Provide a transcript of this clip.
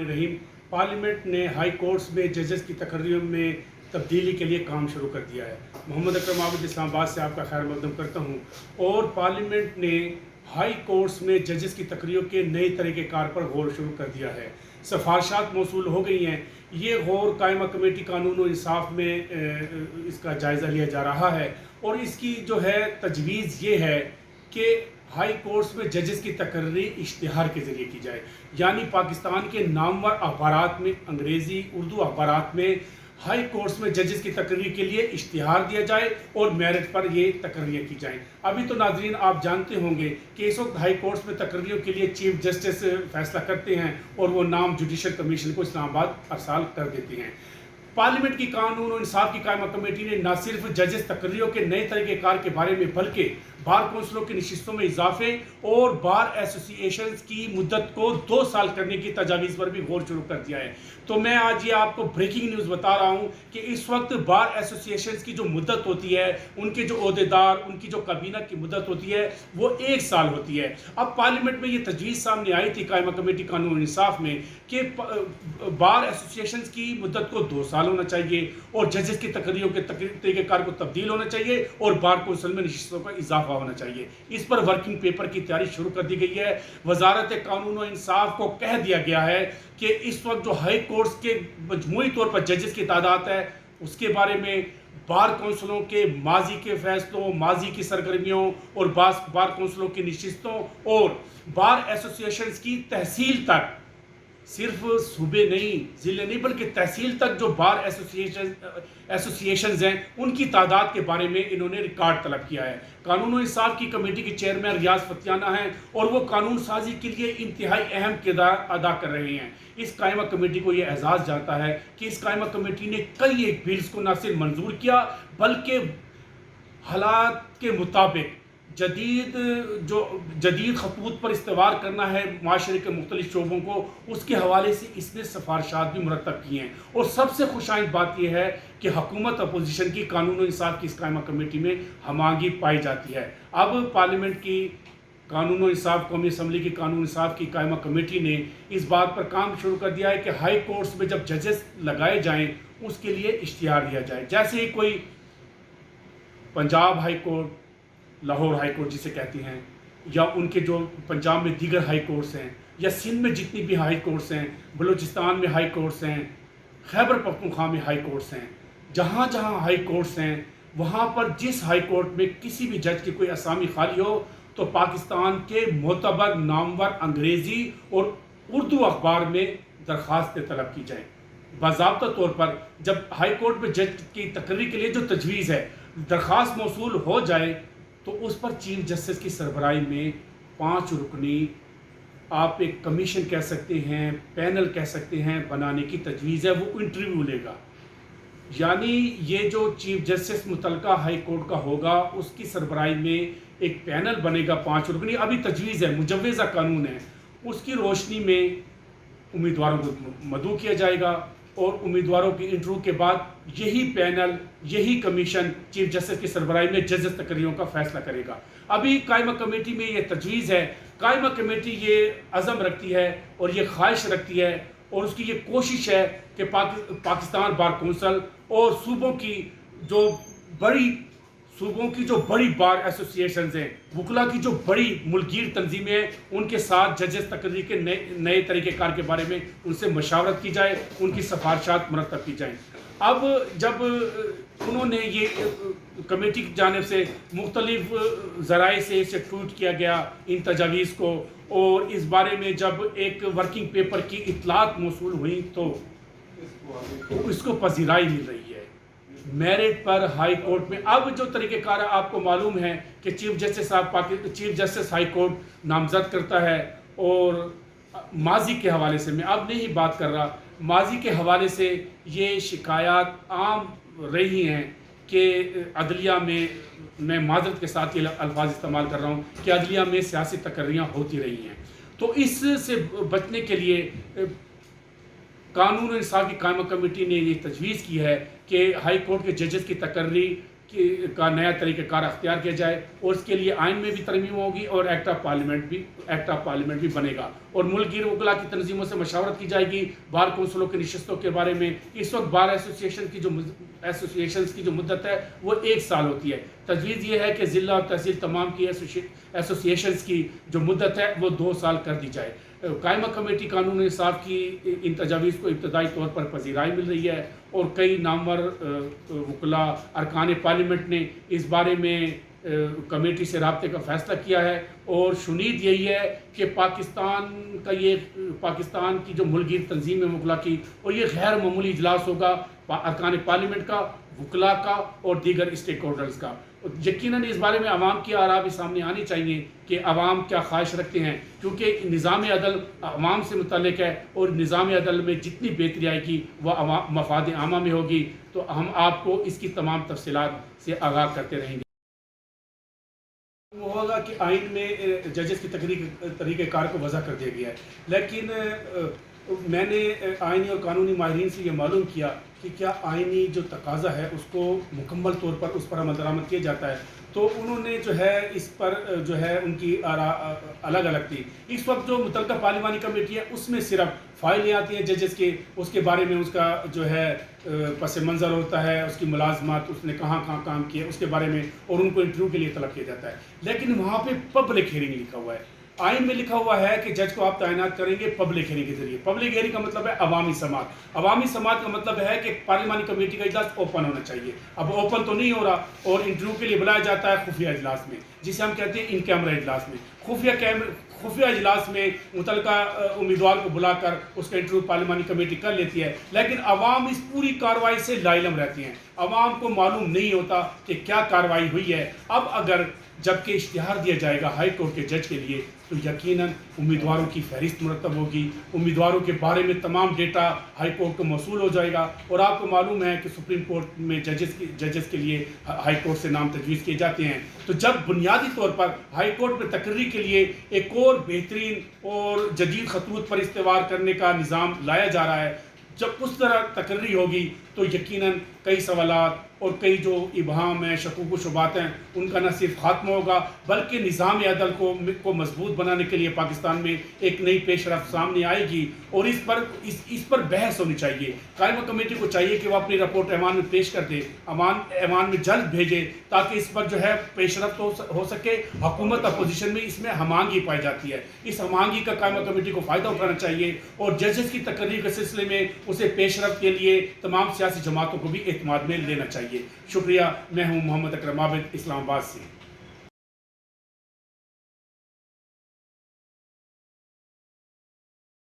रहीम parliament ने high courts में जजेस की तकर्रियों में तब्दीली के लिए काम शुरू कर दिया है। मोहम्मद अकरम आबिद इस्लामाबाद से आपका खैर मकदम करता हूँ। और पार्लियामेंट ने हाई कोर्ट्स में जजेस की तकर्रियों के नए तरीक़ेकार पर गौर शुरू कर दिया है। सिफारिशात मौसूल हो गई हैं। ये गौर कायमा कमेटी कानून और इंसाफ में इसका जायज़ा लिया जा रहा है और इसकी जो है तजवीज़ ये है कि हाई कोर्ट्स में जजेस की तकर्री इश्तिहार के ज़रिए की जाए, यानी पाकिस्तान के नामवर अखबारात में, अंग्रेज़ी उर्दू अखबारात में हाई कोर्ट्स में जजेस की तकर्री के लिए इश्तिहार दिया जाए और मेरिट पर ये तकर्रियाँ की जाएँ। अभी तो नाज़रीन आप जानते होंगे कि इस वक्त हाई कोर्ट्स में तकर्रियों के लिए चीफ जस्टिस फैसला करते हैं और वो नाम जुडिशल कमीशन को इस्लामाबाद अरसाल कर देते हैं। पार्लियामेंट की कानून और इंसाफ की कायमा कमेटी ने न सिर्फ जजेस तकर्रियों के नए तरीक़ेकार के बारे में बल्कि बार कौंसलों की नशिस्तों में इजाफे और बार एसोसिएशन की मुद्दत को 2 साल करने की तजावीज़ पर भी गौर शुरू कर दिया है। तो मैं आज ये आपको ब्रेकिंग न्यूज़ बता रहा हूँ कि इस वक्त बार एसोसिएशन की जो मुद्दत होती है, उनके जो ओहदेदार, उनकी जो काबीना की मुद्दत होती है वो 1 साल होती है। अब पार्लियामेंट में ये तजवीज़ सामने आई थी कायमा कमेटी कानून और इंसाफ में कि बार एसोसिएशन की मुद्दत को 2 साल होना चाहिए और जजेस की तकर्रियों के तरीक़ेकार को तब्दील होना चाहिए और बार कौंसिल में नशिस्तों का इजाफा होना चाहिए। इस पर वर्किंग पेपर की तैयारी शुरू कर दी गई है। वजारत कानून और इंसाफ को कह दिया गया है कि इस वक्त जो हाई कोर्ट्स के मजमूई तौर पर जजेस की तादाद है उसके बारे में बार कौंसलों के माजी के फैसलों, माजी की सरगर्मियों और बार कौंसलों की नशिस्तों और बार एसोसिएशन की तहसील तक, सिर्फ सूबे नहीं, ज़िले नहीं, बल्कि तहसील तक जो बार एसोसिएशंस हैं उनकी तादाद के बारे में इन्होंने रिकॉर्ड तलब किया है। कानून और इंसाफ की कमेटी के चेयरमैन रियाज फतियाना हैं और वो कानून साजी के लिए इंतहाई अहम किरदार अदा कर रहे हैं। इस कायमा कमेटी को ये एजाज़ जाता है कि इस कायमा कमेटी ने कई एक बिल्स को न सिर्फ मंजूर किया बल्कि हालात के मुताबिक जदीद खतूत पर इस्तेवार करना है माशरे के मुख्तलिफ शोबों को, उसके हवाले से इसने सिफारिशात भी मुरतब की हैं। और सबसे खुशाइंद बात यह है कि हुकूमत अपोजिशन की कानून और इंसाफ की इस कायमा कमेटी में हमांगी पाई जाती है। अब पार्लियामेंट की कानून और इंसाफ, कौमी असम्बली की कानून इंसाफ की कायमा कमेटी ने इस बात पर काम शुरू कर दिया है कि हाई कोर्ट्स में जब जजेस लगाए जाएँ उसके लिए इश्तिहार दिया जाए। जैसे ही कोई Punjab high court, Lahore high court जिसे कहती हैं, या उनके जो पंजाब में दीगर हाई कोर्ट्स हैं, या सिंध में जितनी भी हाई कोर्ट्स हैं, बलूचिस्तान में हाई कोर्ट्स हैं, खैबर पख्तूनख्वा में हाई कोर्ट्स हैं, जहाँ जहाँ हाई कोर्ट्स हैं वहाँ पर जिस हाई कोर्ट में किसी भी जज की कोई असामी खाली हो तो पाकिस्तान के मोतबर नामवर अंग्रेज़ी और उर्दू अखबार में दरख्वास्त तलब की जाए। बाज़ाब्ता तौर पर जब हाई कोर्ट में जज की तकर्री के लिए जो तजवीज़ है, दरख्वास्त मौसूल हो जाए तो उस पर चीफ जस्टिस की सरबराही में 5 रुकनी, आप एक कमीशन कह सकते हैं, पैनल कह सकते हैं, बनाने की तजवीज़ है। वो इंटरव्यू लेगा, यानी ये जो चीफ जस्टिस मुतलका हाई कोर्ट का होगा उसकी सरबराही में एक पैनल बनेगा 5 रुकनी। अभी तजवीज़ है, मुजव्वज़ा कानून है, उसकी रोशनी में उम्मीदवारों को मदऊ किया जाएगा और उम्मीदवारों की इंटरव्यू के बाद यही पैनल, यही कमीशन चीफ जस्टिस की सरबराही में जजेस तकर्रियों का फैसला करेगा। अभी कायमा कमेटी में ये तजवीज़ है, कायमा कमेटी ये अज़म रखती है और ये ख्वाहिश रखती है और उसकी ये कोशिश है कि पाकिस्तान बार कौंसिल और सूबों की जो बड़ी बार एसोसिएशंस हैं, वकला की जो बड़ी मुल्कीर तंजीमें हैं, उनके साथ जजेस तकर्री के नए तरीक़ेकार के बारे में उनसे मशावरत की जाए, उनकी सिफारिशात मुरतब की जाएँ। अब जब उन्होंने ये कमेटी की जानिब से मुख्तलिफ ज़राए से इसे ट्वीट किया गया इन तजावीज़ को, और इस बारे में जब एक वर्किंग पेपर की इतलात मौसूल हुई तो इसको पजीराई मिल रही है मेरिट पर हाई कोर्ट में। अब जो तरीक़ेकार आपको मालूम है कि चीफ जस्टिस हाई कोर्ट नामज़द करता है और माजी के हवाले से, मैं अब नहीं बात कर रहा, माजी के हवाले से ये शिकायत आम रही हैं कि अदलिया में, मैं माजरत के साथ ये अल्फाज इस्तेमाल कर रहा हूँ कि अदलिया में सियासी तकर्रियाँ होती रही हैं। तो इससे बचने के लिए कानून और इंसाफ की कायमा कमेटी ने ये तजवीज़ की है कि हाई कोर्ट के जजेस की तकर्री کا نیا طریقہ کار اختیار کیا جائے اور اس کے لیے آئین میں بھی ترمیم ہوگی اور ایکٹ آف پارلیمنٹ بھی بنے گا اور ملک گیر وکلاء کی تنظیموں سے مشاورت کی جائے گی بار کونسلوں کی نشستوں کے بارے میں۔ اس وقت بار ایسوسیشنز کی جو مدت ہے وہ 1 سال ہوتی ہے۔ تجویز یہ ہے کہ ضلع اور تحصیل تمام کی ایسوسیشنز کی جو مدت ہے وہ 2 سال کر دی جائے۔ قائمہ کمیٹی قانون انصاف کی ان تجاویز کو ابتدائی طور پر پذیرائی مل رہی ہے اور کئی نامور وکلاء ارکان پارلیمنٹ نے اس بارے میں کمیٹی سے رابطے کا فیصلہ کیا ہے اور شنید یہی ہے کہ پاکستان کی جو ملک گیر تنظیم ہے وکلاء کی، اور یہ غیر معمولی اجلاس ہوگا ارکان پارلیمنٹ کا، وکلاء کا اور دیگر اسٹیک ہولڈرز کا۔ یقیناً اس بارے میں عوام کی آراء بھی سامنے آنی چاہیے کہ عوام کیا خواہش رکھتے ہیں، کیونکہ نظام عدل عوام سے متعلق ہے اور نظام عدل میں جتنی بہتری آئے گی وہ مفاد عامہ میں ہوگی۔ تو ہم آپ کو اس کی تمام تفصیلات سے آگاہ کرتے رہیں گے۔ وہ ہوگا کہ آئین میں ججز کی طریقہ کار کو وضع کر دیا گیا ہے، لیکن میں نے آئینی اور قانونی ماہرین سے یہ معلوم کیا کہ کیا آئینی جو تقاضا ہے اس کو مکمل طور پر اس پر عمل درآمد کیا جاتا ہے، تو انہوں نے جو ہے اس پر جو ہے ان کی آراء الگ الگ تھی۔ اس وقت جو متعلقہ پارلیمانی کمیٹی ہے اس میں صرف فائلیں آتی ہیں ججز کے، اس کے بارے میں اس کا جو ہے پس منظر ہوتا ہے، اس کی ملازمات، اس نے کہاں کہاں کام کیا اس کے بارے میں، اور ان کو انٹرویو کے لیے طلب کیا جاتا ہے۔ لیکن وہاں پہ پبلک ہیئرنگ لکھا ہوا ہے، آئین میں لکھا ہوا ہے کہ جج کو آپ تعینات کریں گے پبلک ہیئرنگ کے ذریعے۔ پبلک ہیئرنگ کا مطلب ہے عوامی سماعت۔ عوامی سماعت کا مطلب ہے کہ پارلیمانی کمیٹی کا اجلاس اوپن ہونا چاہیے۔ اب اوپن تو نہیں ہو رہا اور انٹرویو کے لیے بلایا جاتا ہے خفیہ اجلاس میں، جسے ہم کہتے ہیں ان کیمرہ اجلاس میں۔ خفیہ اجلاس میں متعلقہ امیدوار کو بلا کر اس کا انٹرویو پارلیمانی کمیٹی کر لیتی ہے، لیکن عوام اس پوری کارروائی سے لا علم رہتی ہیں، عوام کو معلوم نہیں ہوتا کہ کیا کارروائی ہوئی ہے۔ اب اگر جبکہ اشتہار دیا جائے گا ہائی کورٹ کے جج کے لیے تو یقیناً امیدواروں کی فہرست مرتب ہوگی، امیدواروں کے بارے میں تمام ڈیٹا ہائی کورٹ کو موصول ہو جائے گا، اور آپ کو معلوم ہے کہ سپریم کورٹ میں ججز کے لیے ہائی کورٹ سے نام تجویز کیے جاتے ہیں۔ تو جب بنیادی طور پر ہائی کورٹ میں تقرری کے لیے ایک اور بہترین اور جدید خطوط پر استوار کرنے کا نظام لایا جا رہا ہے، جب اس طرح تقرری ہوگی تو یقیناً کئی سوالات اور کئی جو ابہام ہیں، شکوک و شبہات ہیں، ان کا نہ صرف خاتمہ ہوگا بلکہ نظام عدل کو مضبوط بنانے کے لیے پاکستان میں ایک نئی پیش رفت سامنے آئے گی، اور اس پر بحث ہونی چاہیے۔ قائمہ کمیٹی کو چاہیے کہ وہ اپنی رپورٹ ایوان میں پیش کر دے، ایوان میں جلد بھیجے، تاکہ اس پر جو ہے پیش رفت ہو سکے۔ حکومت اپوزیشن میں اس میں ہم آہنگی پائی جاتی ہے، اس ہم آہنگی کا قائمہ کمیٹی کو فائدہ اٹھانا چاہیے، اور ججز کی تقرری کے سلسلے میں اسے پیش رفت کے لیے تمام سیاسی جماعتوں کو بھی اعتماد میں لینا چاہیے۔ شکریہ، میں ہوں محمد اکرم عابد، اسلام آباد سے۔